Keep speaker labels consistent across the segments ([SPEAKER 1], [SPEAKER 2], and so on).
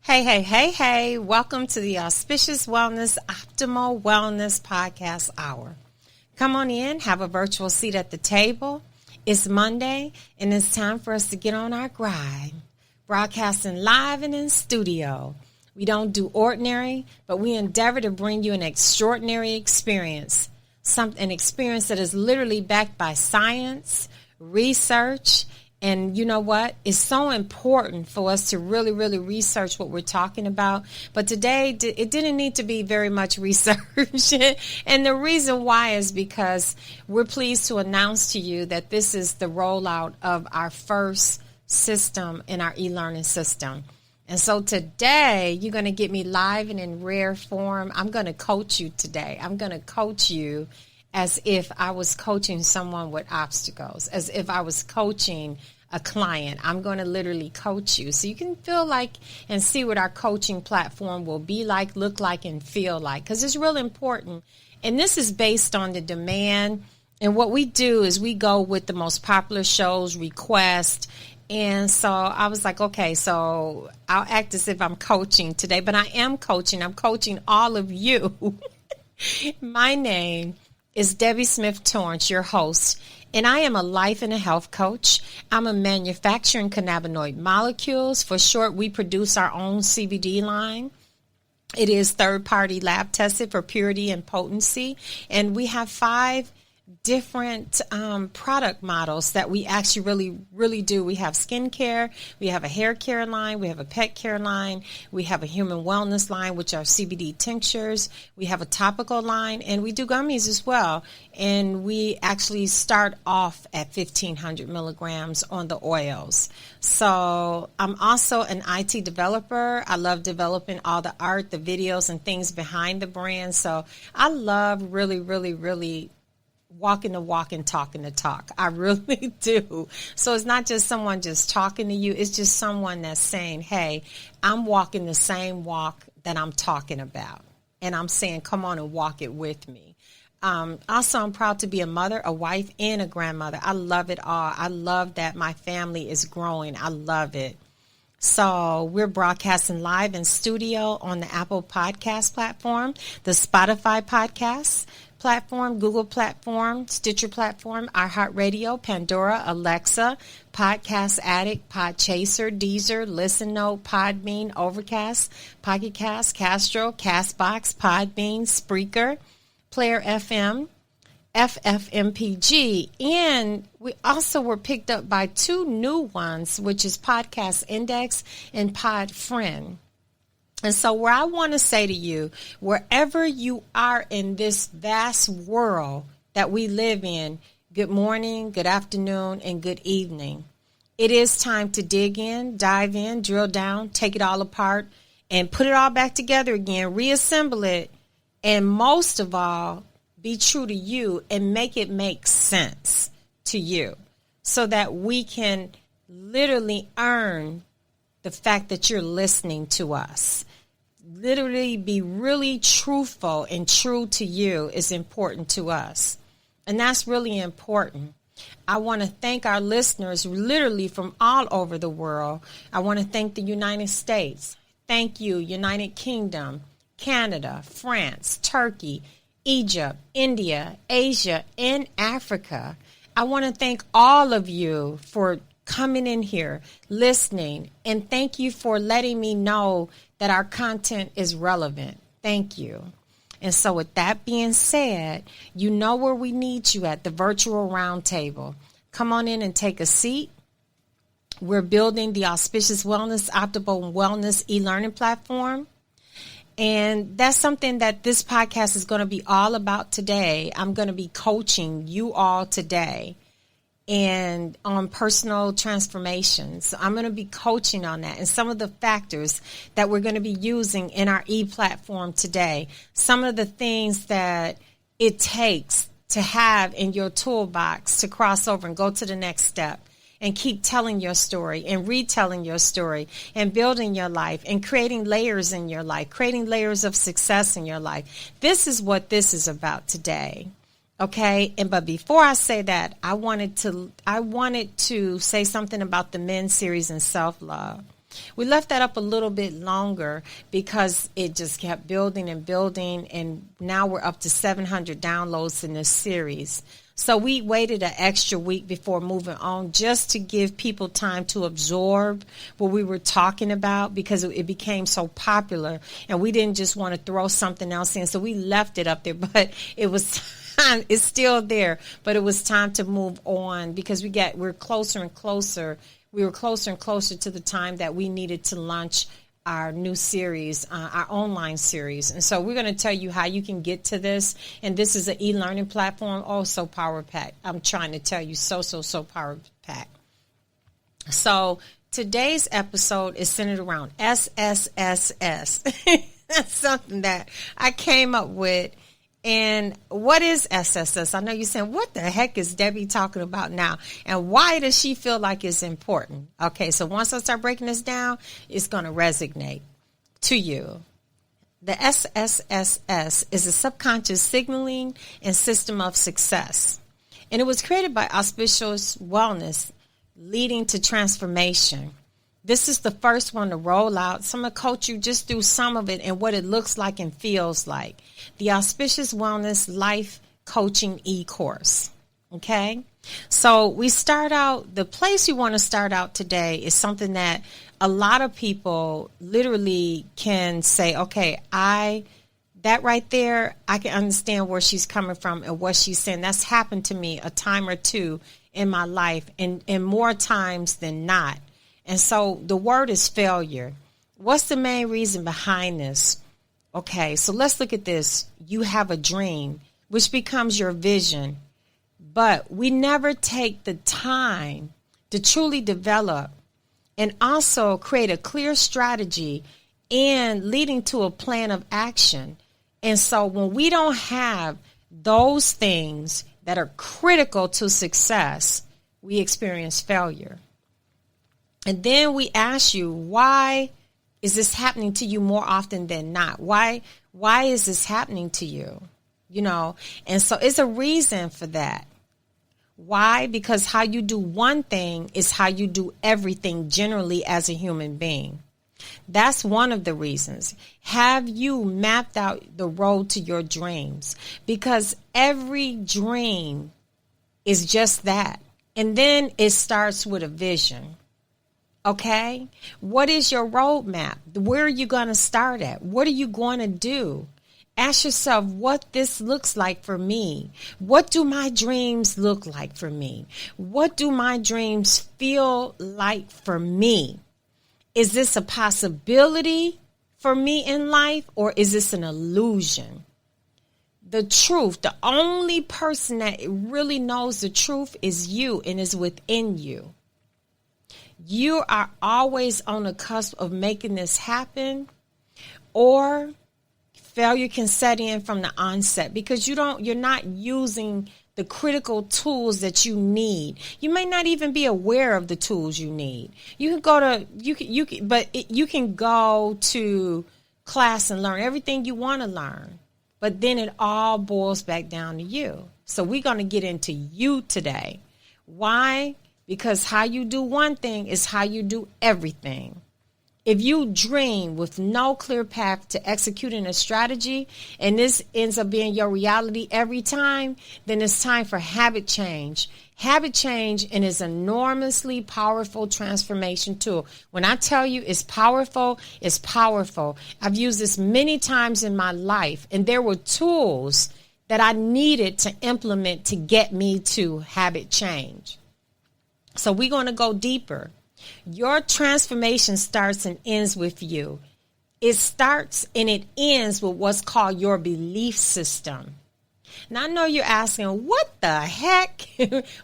[SPEAKER 1] Hey. Welcome to the Auspicious Wellness Optimal Wellness Podcast Hour. Come on in, have a virtual seat at the table. It's Monday, and it's time for us to get on our grind. Broadcasting live and in studio. We don't do ordinary, but we endeavor to bring you an extraordinary experience. An experience that is literally backed by science, research, and you know what? It's so important for us to really research what we're talking about. But today, it didn't need to be very much research. And the reason why is because we're pleased to announce to you that this is the rollout of our first system in our e-learning system. And so today, you're going to get me live and in rare form. I'm going to coach you today. I'm going to coach you as if I was coaching someone with obstacles, as if I was coaching a client. I'm going to literally coach you so you can feel like and see what our coaching platform will be like, look like, and feel like, because it's real important. And this is based on the demand. And what we do is we go with the most popular shows, requests. And so I was like, okay, so I'll act as if I'm coaching today, but I am coaching. I'm coaching all of you. My name is Debbie Smith Torrence, your host, and I am a life and a health coach. I'm a manufacturing cannabinoid molecules. For short, we produce our own CBD line. It is third-party lab tested for purity and potency, and we have 5 different product models that we actually really do. We have skincare, we have a hair care line, we have a pet care line, we have a human wellness line, which are CBD tinctures, we have a topical line, and we do gummies as well. And we actually start off at 1,500 milligrams on the oils. So I'm also an IT developer. I love developing all the art, the videos, and things behind the brand. So I love really walking the walk and talking the talk. I really do. So it's not just someone just talking to you. It's just someone that's saying, hey, I'm walking the same walk that I'm talking about. And I'm saying, come on and walk it with me. Also, I'm proud to be a mother, a wife, and a grandmother. I love it all. I love that my family is growing. I love it. So we're broadcasting live in studio on the Apple Podcast platform, the Spotify Podcast platform, Google platform, Stitcher platform, iHeartRadio, Pandora, Alexa, Podcast Addict, Podchaser, Deezer, Listen Note, Podbean, Overcast, Pocket Cast, Castro, Castbox, Podbean, Spreaker, Player FM, FFmpg, and we also were picked up by 2 new ones, which is Podcast Index and Podfriend. And so where I want to say to you, wherever you are in this vast world that we live in, good morning, good afternoon, and good evening. It is time to dig in, dive in, drill down, take it all apart, and put it all back together again, reassemble it, and most of all, be true to you and make it make sense to you so that we can literally earn the fact that you're listening to us. Literally be really truthful and true to you is important to us. And that's really important. I want to thank our listeners literally from all over the world. I want to thank the United States. Thank you, United Kingdom, Canada, France, Turkey, Egypt, India, Asia, and Africa. I want to thank all of you for coming in here, listening, and thank you for letting me know that our content is relevant. Thank you. And so with that being said, you know where we need you at, the virtual roundtable. Come on in and take a seat. We're building the Auspicious Wellness Optimal Wellness e-learning platform. And that's something that this podcast is going to be all about today. I'm going to be coaching you all today and on personal transformations. So I'm going to be coaching on that and some of the factors that we're going to be using in our e-platform today. Some of the things that it takes to have in your toolbox to cross over and go to the next step and keep telling your story and retelling your story and building your life and creating layers in your life, creating layers of success in your life. This is what this is about today. Okay. But before I say that, I wanted to say something about the men's series and self-love. We left that up a little bit longer because it just kept building and building, and now we're up to 700 downloads in this series. So we waited an extra week before moving on just to give people time to absorb what we were talking about, because it became so popular and we didn't just want to throw something else in. So we left it up there, but it was time. It's still there, but it was time to move on because we're closer and closer. We were closer and closer to the time that we needed to launch our new series, our online series. And so we're going to tell you how you can get to this. And this is an e-learning platform, also power-packed. I'm trying to tell you, so power-packed. So today's episode is centered around SSSS. That's something that I came up with. And what is SSS? I know you're saying, what the heck is Debbie talking about now? And why does she feel like it's important? Okay, so once I start breaking this down, it's going to resonate to you. The SSSS is a subconscious signaling and system of success. And it was created by Auspicious Wellness Leading to Transformation. This is the first one to roll out. So I'm going to coach you just through some of it and what it looks like and feels like. The Auspicious Wellness Life Coaching e-course. Okay? So we start out, the place we want to start out today is something that a lot of people literally can say, okay, that right there, I can understand where she's coming from and what she's saying. That's happened to me a time or two in my life, and more times than not. And so the word is failure. What's the main reason behind this? Okay, so let's look at this. You have a dream, which becomes your vision, but we never take the time to truly develop and also create a clear strategy and leading to a plan of action. And so when we don't have those things that are critical to success, we experience failure. And then we ask you, why is this happening to you more often than not? Why is this happening to you? You know, and so it's a reason for that. Why? Because how you do one thing is how you do everything generally as a human being. That's one of the reasons. Have you mapped out the road to your dreams? Because every dream is just that. And then it starts with a vision. Okay, what is your roadmap? Where are you going to start at? What are you going to do? Ask yourself what this looks like for me. What do my dreams look like for me? What do my dreams feel like for me? Is this a possibility for me in life, or is this an illusion? The truth, the only person that really knows the truth is you, and is within you. You are always on the cusp of making this happen, or failure can set in from the onset because you're not using the critical tools that you need. You may not even be aware of the tools you need. You can go to class and learn everything you want to learn, but then it all boils back down to you. So we're going to get into you today. Why? Because how you do one thing is how you do everything. If you dream with no clear path to executing a strategy, and this ends up being your reality every time, then it's time for habit change. Habit change and is an enormously powerful transformation tool. When I tell you it's powerful, it's powerful. I've used this many times in my life, and there were tools that I needed to implement to get me to habit change. So we're going to go deeper. Your transformation starts and ends with you. It starts and it ends with what's called your belief system. Now, I know you're asking, what the heck?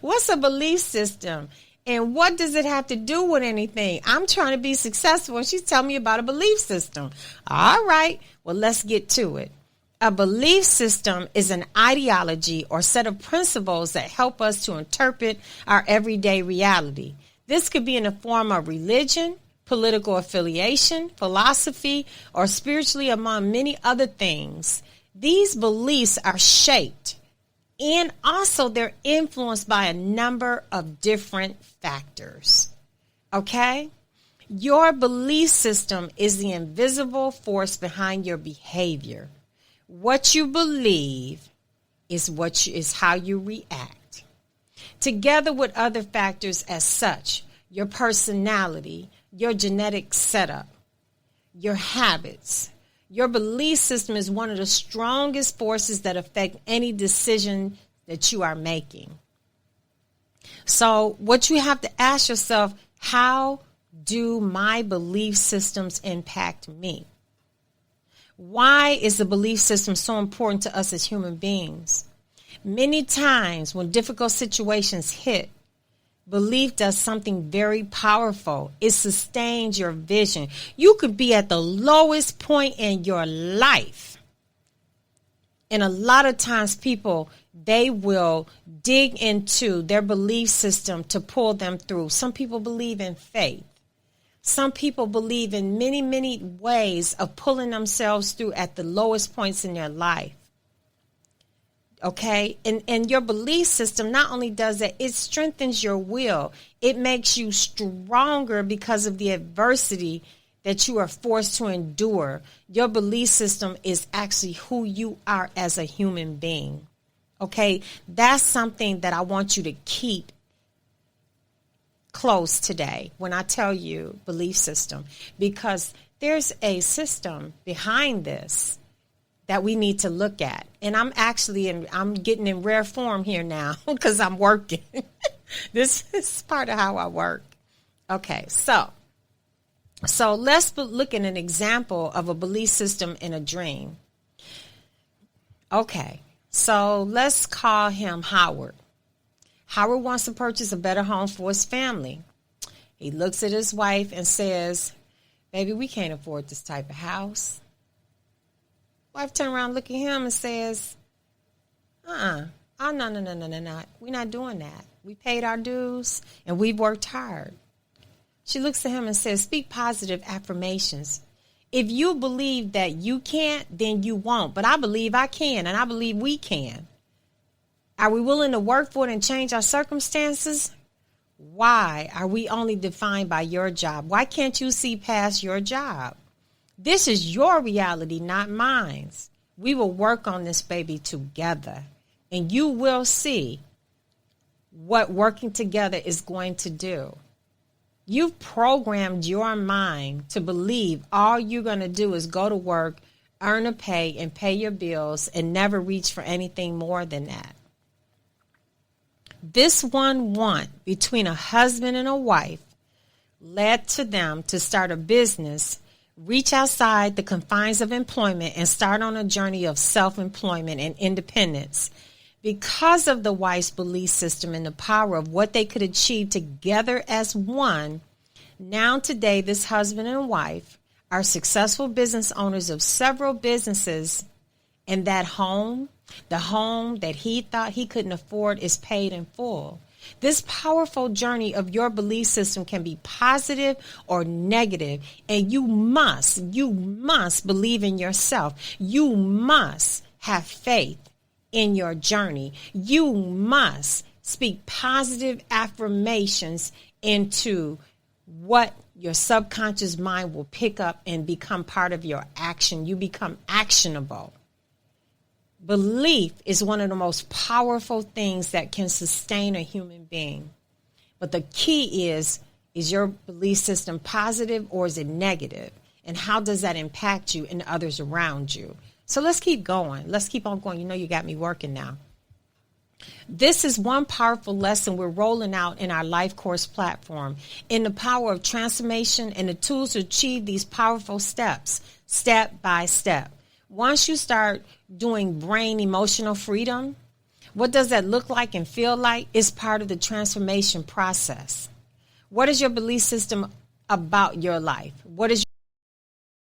[SPEAKER 1] What's a belief system? And what does it have to do with anything? I'm trying to be successful, and she's telling me about a belief system. All right, well, let's get to it. A belief system is an ideology or set of principles that help us to interpret our everyday reality. This could be in the form of religion, political affiliation, philosophy, or spiritually, among many other things. These beliefs are shaped, and also they're influenced by a number of different factors. Okay? Your belief system is the invisible force behind your behavior. What you believe is how you react. Together with other factors as such, your personality, your genetic setup, your habits. Your belief system is one of the strongest forces that affect any decision that you are making. So what you have to ask yourself, how do my belief systems impact me? Why is the belief system so important to us as human beings? Many times when difficult situations hit, belief does something very powerful. It sustains your vision. You could be at the lowest point in your life. And a lot of times people, they will dig into their belief system to pull them through. Some people believe in faith. Some people believe in many, many ways of pulling themselves through at the lowest points in their life. Okay, and your belief system not only does that, it strengthens your will. It makes you stronger because of the adversity that you are forced to endure. Your belief system is actually who you are as a human being. Okay, that's something that I want you to keep close today when I tell you belief system, because there's a system behind this that we need to look at. And I'm getting in rare form here now because I'm working. This is part of how I work. Okay, so let's look at an example of a belief system in a dream. Okay, so let's call him Howard. Howard wants to purchase a better home for his family. He looks at his wife and says, "Baby, we can't afford this type of house." Wife turns around, look at him and says, Oh, no. We're not doing that. We paid our dues and we've worked hard. She looks at him and says, "Speak positive affirmations. If you believe that you can't, then you won't. But I believe I can, and I believe we can. Are we willing to work for it and change our circumstances? Why are we only defined by your job? Why can't you see past your job? This is your reality, not mine. We will work on this baby together, and you will see what working together is going to do." You've programmed your mind to believe all you're going to do is go to work, earn a pay, and pay your bills, and never reach for anything more than that. This one want between a husband and a wife led to them to start a business, reach outside the confines of employment, and start on a journey of self-employment and independence. Because of the wife's belief system and the power of what they could achieve together as one, now today this husband and wife are successful business owners of several businesses, and that home, the home that he thought he couldn't afford, is paid in full. This powerful journey of your belief system can be positive or negative, and you must believe in yourself. You must have faith in your journey. You must speak positive affirmations into what your subconscious mind will pick up and become part of your action. You become actionable. Belief is one of the most powerful things that can sustain a human being. But the key is your belief system positive or is it negative? And how does that impact you and others around you? So let's keep going. Let's keep on going. You know, you got me working now. This is one powerful lesson we're rolling out in our Life Course platform in the power of transformation and the tools to achieve these powerful steps, step by step. Once you start doing brain emotional freedom, what does that look like and feel like? It's part of the transformation process. What is your belief system about your life? What is